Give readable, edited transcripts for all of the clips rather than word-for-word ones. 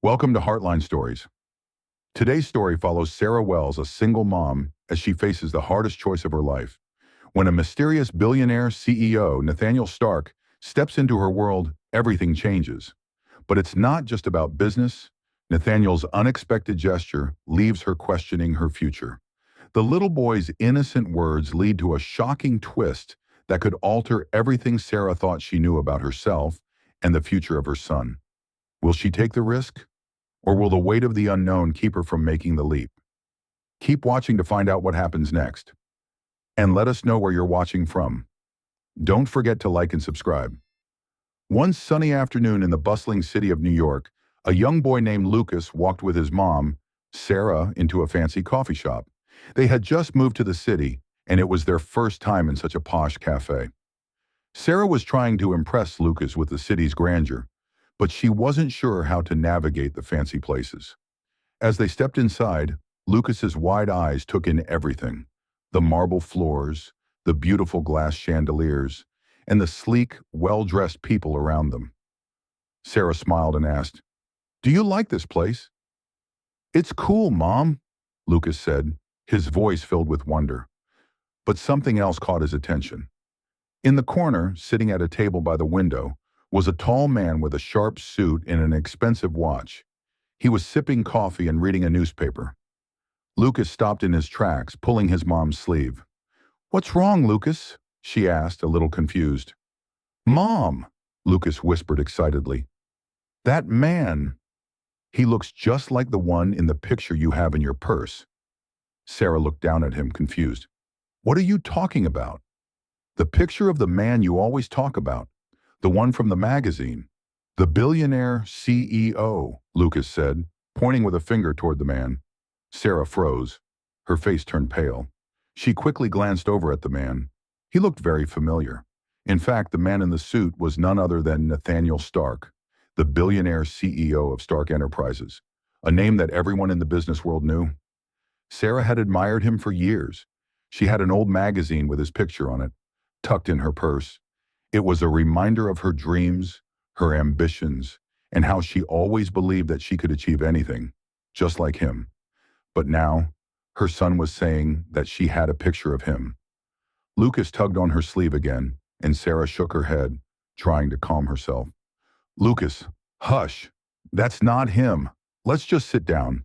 Welcome to Heartline Stories. Today's story follows Sarah Wells, a single mom, as she faces the hardest choice of her life. When a mysterious billionaire CEO, Nathaniel Stark, steps into her world, everything changes. But it's not just about business. Nathaniel's unexpected gesture leaves her questioning her future. The little boy's innocent words lead to a shocking twist that could alter everything Sarah thought she knew about herself and the future of her son. Will she take the risk? Or will the weight of the unknown keep her from making the leap? Keep watching to find out what happens next. And let us know where you're watching from. Don't forget to like and subscribe. One sunny afternoon in the bustling city of New York, a young boy named Lucas walked with his mom, Sarah, into a fancy coffee shop. They had just moved to the city, and it was their first time in such a posh cafe. Sarah was trying to impress Lucas with the city's grandeur, but she wasn't sure how to navigate the fancy places. As they stepped inside, Lucas's wide eyes took in everything: the marble floors, the beautiful glass chandeliers, and the sleek, well-dressed people around them. Sarah smiled and asked, "Do you like this place?" "It's cool, Mom," Lucas said, his voice filled with wonder. But something else caught his attention. In the corner, sitting at a table by the window, was a tall man with a sharp suit and an expensive watch. He was sipping coffee and reading a newspaper. Lucas stopped in his tracks, pulling his mom's sleeve. "What's wrong, Lucas?" she asked, a little confused. "Mom," Lucas whispered excitedly. "That man, he looks just like the one in the picture you have in your purse." Sarah looked down at him, confused. "What are you talking about?" "The picture of the man you always talk about. The one from the magazine." "The billionaire CEO," Lucas said, pointing with a finger toward the man. Sarah froze. Her face turned pale. She quickly glanced over at the man. He looked very familiar. In fact, the man in the suit was none other than Nathaniel Stark, the billionaire CEO of Stark Enterprises, a name that everyone in the business world knew. Sarah had admired him for years. She had an old magazine with his picture on it, tucked in her purse. It was a reminder of her dreams, her ambitions, and how she always believed that she could achieve anything, just like him. But now, her son was saying that she had a picture of him. Lucas tugged on her sleeve again, and Sarah shook her head, trying to calm herself. "Lucas, hush. That's not him. Let's just sit down."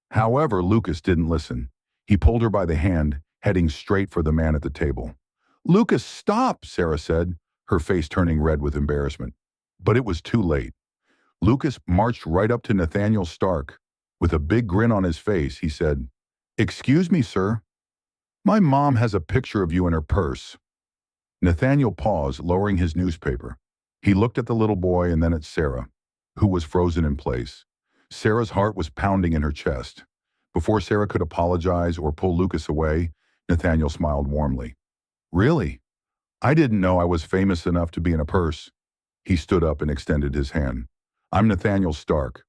However, Lucas didn't listen. He pulled her by the hand, heading straight for the man at the table. "Lucas, stop," Sarah said, her face turning red with embarrassment. But it was too late. Lucas marched right up to Nathaniel Stark. With a big grin on his face, he said, "Excuse me, sir. My mom has a picture of you in her purse." Nathaniel paused, lowering his newspaper. He looked at the little boy and then at Sarah, who was frozen in place. Sarah's heart was pounding in her chest. Before Sarah could apologize or pull Lucas away, Nathaniel smiled warmly. "Really? I didn't know I was famous enough to be in a purse." He stood up and extended his hand. "I'm Nathaniel Stark."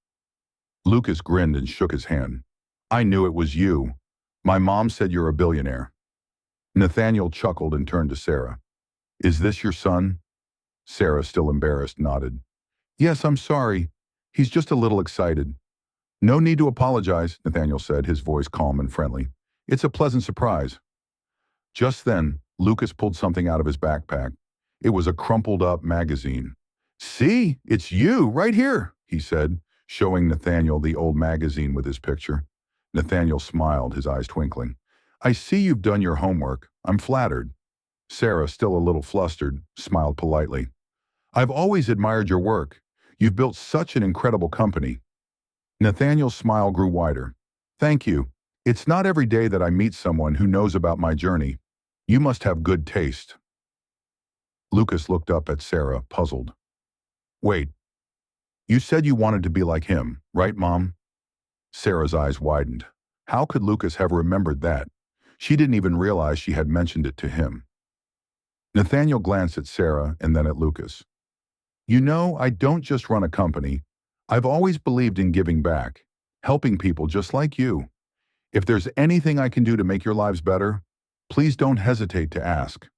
Lucas grinned and shook his hand. "I knew it was you. My mom said you're a billionaire." Nathaniel chuckled and turned to Sarah. "Is this your son?" Sarah, still embarrassed, nodded. "Yes, I'm sorry. He's just a little excited." "No need to apologize," Nathaniel said, his voice calm and friendly. "It's a pleasant surprise." Just then, Lucas pulled something out of his backpack. It was a crumpled-up magazine. "See, it's you, right here," he said, showing Nathaniel the old magazine with his picture. Nathaniel smiled, his eyes twinkling. "I see you've done your homework. I'm flattered." Sarah, still a little flustered, smiled politely. "I've always admired your work. You've built such an incredible company." Nathaniel's smile grew wider. "Thank you. It's not every day that I meet someone who knows about my journey. You must have good taste." Lucas looked up at Sarah, puzzled. "Wait, you said you wanted to be like him, right, Mom?" Sarah's eyes widened. How could Lucas have remembered that? She didn't even realize she had mentioned it to him. Nathaniel glanced at Sarah and then at Lucas. "You know, I don't just run a company. I've always believed in giving back, helping people just like you. If there's anything I can do to make your lives better, please don't hesitate to ask."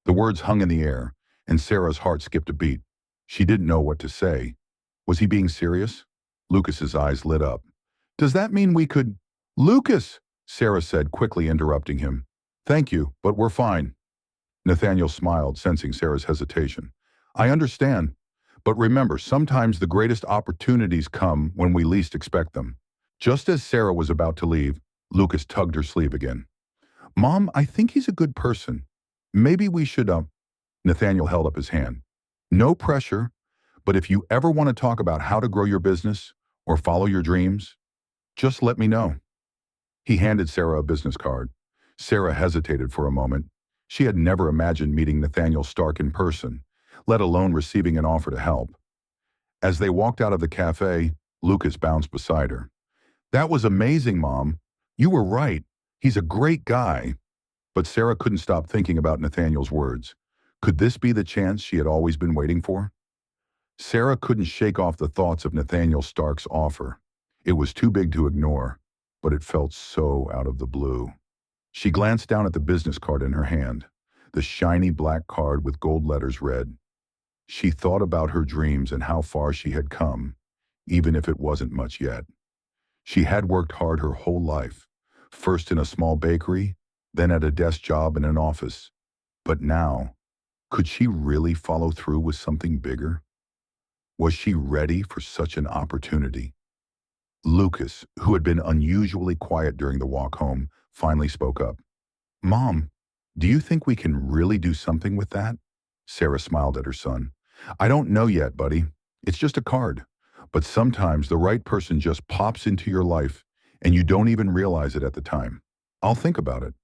The words hung in the air, and Sarah's heart skipped a beat. She didn't know what to say. Was he being serious? Lucas's eyes lit up. Does that mean we could— Lucas, Sarah said, quickly interrupting him. Thank you, but we're fine. Nathaniel smiled, sensing Sarah's hesitation. I understand. But remember, sometimes the greatest opportunities come when we least expect them. Just as Sarah was about to leave, Lucas tugged her sleeve again. Mom, I think he's a good person. Maybe we should— Nathaniel held up his hand. No pressure, but if you ever want to talk about how to grow your business or follow your dreams, just let me know. He handed Sarah a business card. Sarah hesitated for a moment. She had never imagined meeting Nathaniel Stark in person, let alone receiving an offer to help. As they walked out of the cafe, Lucas bounced beside her. That was amazing, Mom. You were right. He's a great guy. But Sarah couldn't stop thinking about Nathaniel's words. Could this be the chance she had always been waiting for? Sarah couldn't shake off the thoughts of Nathaniel Stark's offer. It was too big to ignore, but it felt so out of the blue. She glanced down at the business card in her hand, the shiny black card with gold letters read. She thought about her dreams and how far she had come, even if it wasn't much yet. She had worked hard her whole life, first in a small bakery, then at a desk job in an office. But now, could she really follow through with something bigger? Was she ready for such an opportunity? Lucas, who had been unusually quiet during the walk home, finally spoke up. Mom, do you think we can really do something with that? Sarah smiled at her son. I don't know yet, buddy. It's just a card. But sometimes the right person just pops into your life and you don't even realize it at the time. I'll think about it.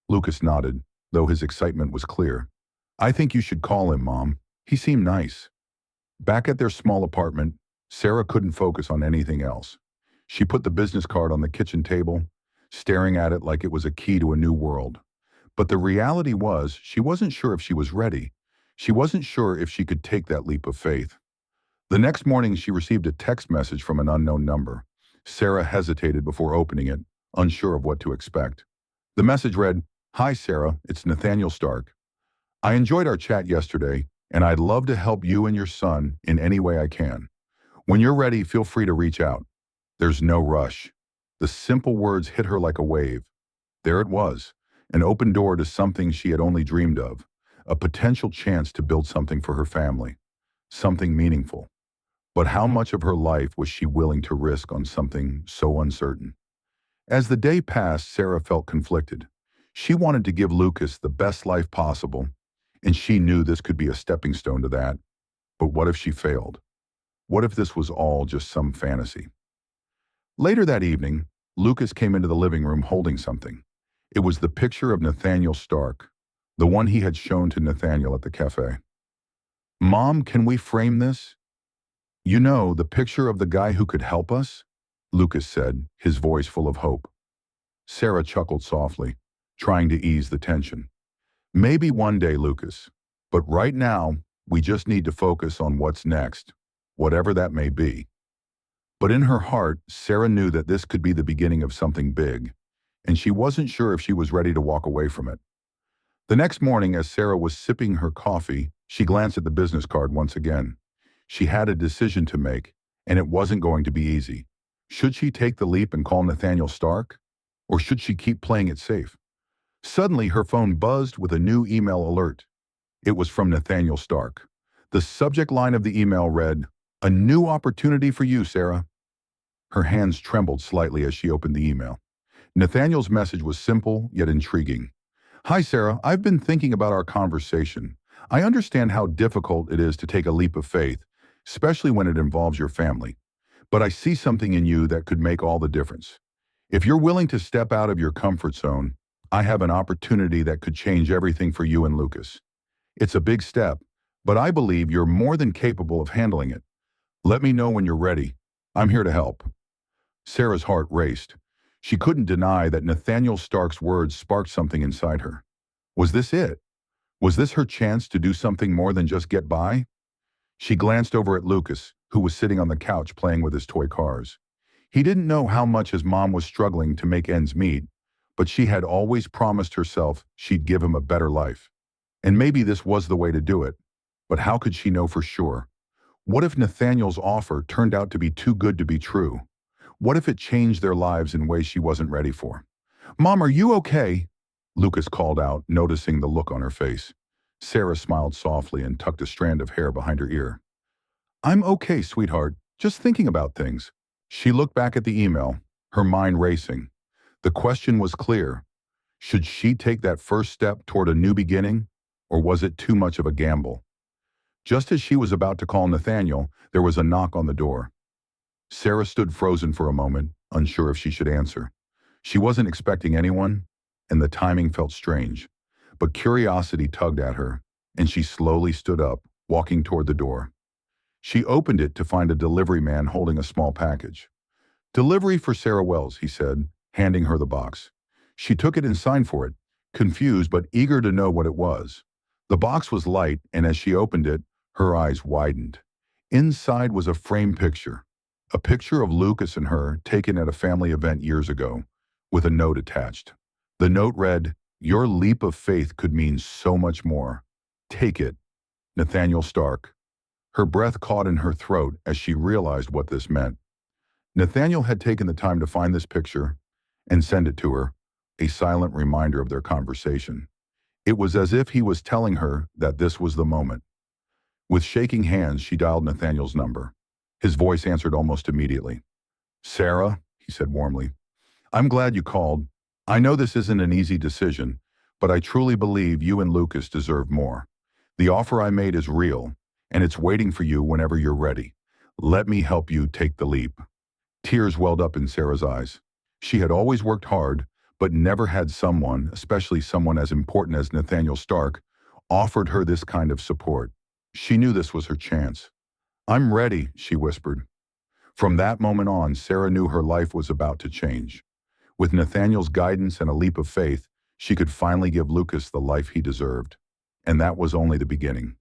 Lucas nodded, though his excitement was clear. I think you should call him, Mom. He seemed nice. Back at their small apartment, Sarah couldn't focus on anything else. She put the business card on the kitchen table, staring at it like it was a key to a new world. But the reality was, she wasn't sure if she was ready. She wasn't sure if she could take that leap of faith. The next morning, she received a text message from an unknown number. Sarah hesitated before opening it, unsure of what to expect. The message read, Hi Sarah, it's Nathaniel Stark. I enjoyed our chat yesterday, and I'd love to help you and your son in any way I can. When you're ready, feel free to reach out. There's no rush. The simple words hit her like a wave. There it was, an open door to something she had only dreamed of, a potential chance to build something for her family, something meaningful. But how much of her life was she willing to risk on something so uncertain? As the day passed, Sarah felt conflicted. She wanted to give Lucas the best life possible, and she knew this could be a stepping stone to that. But what if she failed? What if this was all just some fantasy? Later that evening, Lucas came into the living room holding something. It was the picture of Nathaniel Stark, the one he had shown to Nathaniel at the cafe. Mom, can we frame this? You know, the picture of the guy who could help us? Lucas said, his voice full of hope. Sarah chuckled softly, trying to ease the tension. Maybe one day, Lucas. But right now, we just need to focus on what's next, whatever that may be. But in her heart, Sarah knew that this could be the beginning of something big, and she wasn't sure if she was ready to walk away from it. The next morning, as Sarah was sipping her coffee, she glanced at the business card once again. She had a decision to make, and it wasn't going to be easy. Should she take the leap and call Nathaniel Stark? Or should she keep playing it safe? Suddenly, her phone buzzed with a new email alert. It was from Nathaniel Stark. The subject line of the email read, A new opportunity for you, Sarah. Her hands trembled slightly as she opened the email. Nathaniel's message was simple yet intriguing. Hi, Sarah. I've been thinking about our conversation. I understand how difficult it is to take a leap of faith, especially when it involves your family. But I see something in you that could make all the difference. If you're willing to step out of your comfort zone, I have an opportunity that could change everything for you and Lucas. It's a big step, but I believe you're more than capable of handling it. Let me know when you're ready. I'm here to help. Sarah's heart raced. She couldn't deny that Nathaniel Stark's words sparked something inside her. Was this it? Was this her chance to do something more than just get by? She glanced over at Lucas, who was sitting on the couch playing with his toy cars. He didn't know how much his mom was struggling to make ends meet, but she had always promised herself she'd give him a better life. And maybe this was the way to do it. But how could she know for sure? What if Nathaniel's offer turned out to be too good to be true? What if it changed their lives in ways she wasn't ready for? "Mom, are you okay?" Lucas called out, noticing the look on her face. Sarah smiled softly and tucked a strand of hair behind her ear. "I'm okay, sweetheart. Just thinking about things." She looked back at the email, her mind racing. The question was clear. Should she take that first step toward a new beginning, or was it too much of a gamble? Just as she was about to call Nathaniel, there was a knock on the door. Sarah stood frozen for a moment, unsure if she should answer. She wasn't expecting anyone, and the timing felt strange. But curiosity tugged at her, and she slowly stood up, walking toward the door. She opened it to find a delivery man holding a small package. "Delivery for Sarah Wells," he said, handing her the box. She took it and signed for it, confused but eager to know what it was. The box was light, and as she opened it, her eyes widened. Inside was a framed picture, a picture of Lucas and her taken at a family event years ago, with a note attached. The note read, "Your leap of faith could mean so much more. Take it, Nathaniel Stark." Her breath caught in her throat as she realized what this meant. Nathaniel had taken the time to find this picture and send it to her, a silent reminder of their conversation. It was as if he was telling her that this was the moment. With shaking hands, she dialed Nathaniel's number. His voice answered almost immediately. "Sarah," he said warmly, "I'm glad you called. I know this isn't an easy decision, but I truly believe you and Lucas deserve more. The offer I made is real, and it's waiting for you whenever you're ready. Let me help you take the leap." Tears welled up in Sarah's eyes. She had always worked hard, but never had someone, especially someone as important as Nathaniel Stark, offered her this kind of support. She knew this was her chance. "I'm ready," she whispered. From that moment on, Sarah knew her life was about to change. With Nathaniel's guidance and a leap of faith, she could finally give Lucas the life he deserved. And that was only the beginning.